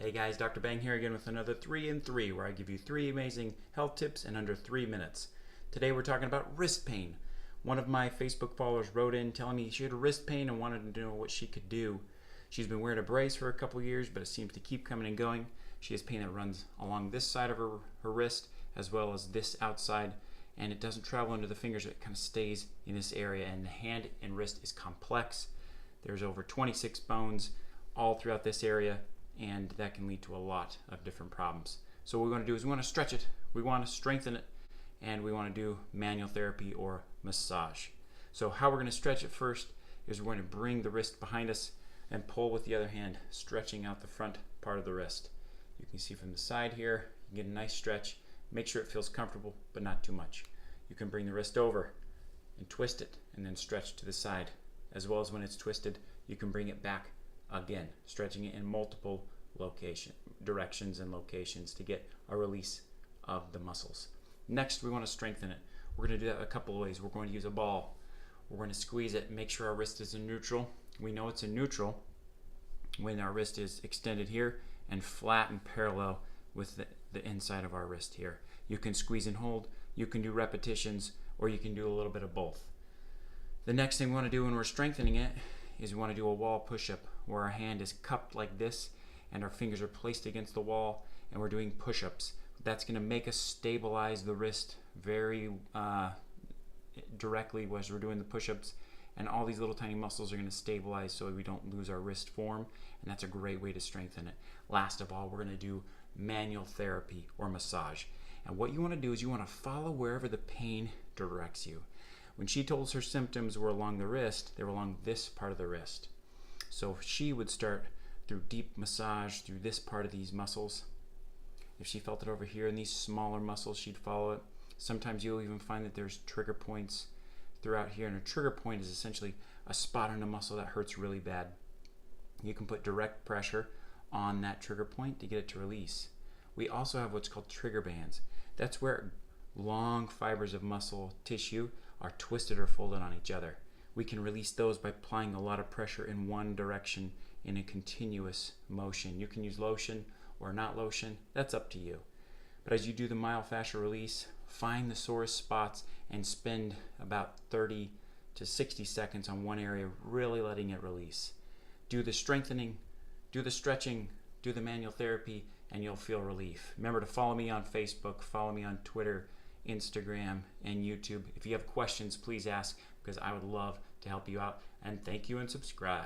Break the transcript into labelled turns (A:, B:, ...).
A: Hey guys, Dr. Bang here again with another 3 in 3 where I give you 3 amazing health tips in under 3 minutes. Today we're talking about wrist pain. One of my Facebook followers wrote in telling me she had wrist pain and wanted to know what she could do. She's been wearing a brace for a couple years, but it seems to keep coming and going. She has pain that runs along this side of her wrist as well as this outside, and it doesn't travel into the fingers. It kind of stays in this area, and the hand and wrist is complex. There's over 26 bones all throughout this area, and that can lead to a lot of different problems. So what we want to do is we want to stretch it, we want to strengthen it, and we want to do manual therapy or massage. So how we're going to stretch it first is we're going to bring the wrist behind us and pull with the other hand, stretching out the front part of the wrist. You can see from the side here, you get a nice stretch. Make sure it feels comfortable, but not too much. You can bring the wrist over and twist it and then stretch to the side. As well as when it's twisted, you can bring it back again, stretching it in multiple directions and locations to get a release of the muscles. Next, we want to strengthen it. We're going to do that a couple of ways. We're going to use a ball. We're going to squeeze it, make sure our wrist is in neutral. We know it's in neutral when our wrist is extended here and flat and parallel with the inside of our wrist here. You can squeeze and hold, you can do repetitions, or you can do a little bit of both. The next thing we want to do when we're strengthening it is we want to do a wall push-up where our hand is cupped like this and our fingers are placed against the wall and we're doing push-ups. That's going to make us stabilize the wrist very directly as we're doing the push-ups, and all these little tiny muscles are going to stabilize so we don't lose our wrist form, and that's a great way to strengthen it. Last of all, we're going to do manual therapy or massage. And what you want to do is you want to follow wherever the pain directs you. When she told us her symptoms were along the wrist, they were along this part of the wrist. So she would start through deep massage through this part of these muscles. If she felt it over here in these smaller muscles, she'd follow it. Sometimes you'll even find that there's trigger points throughout here, and a trigger point is essentially a spot on a muscle that hurts really bad. You can put direct pressure on that trigger point to get it to release. We also have what's called trigger bands. That's where long fibers of muscle tissue are twisted or folded on each other. We can release those by applying a lot of pressure in one direction in a continuous motion. You can use lotion or not lotion, that's up to you. But as you do the myofascial release, find the sorest spots and spend about 30 to 60 seconds on one area, really letting it release. Do the strengthening, do the stretching, do the manual therapy, and you'll feel relief. Remember to follow me on Facebook, follow me on Twitter, Instagram, and YouTube. If you have questions, please ask, because I would love to help you out. And thank you and subscribe.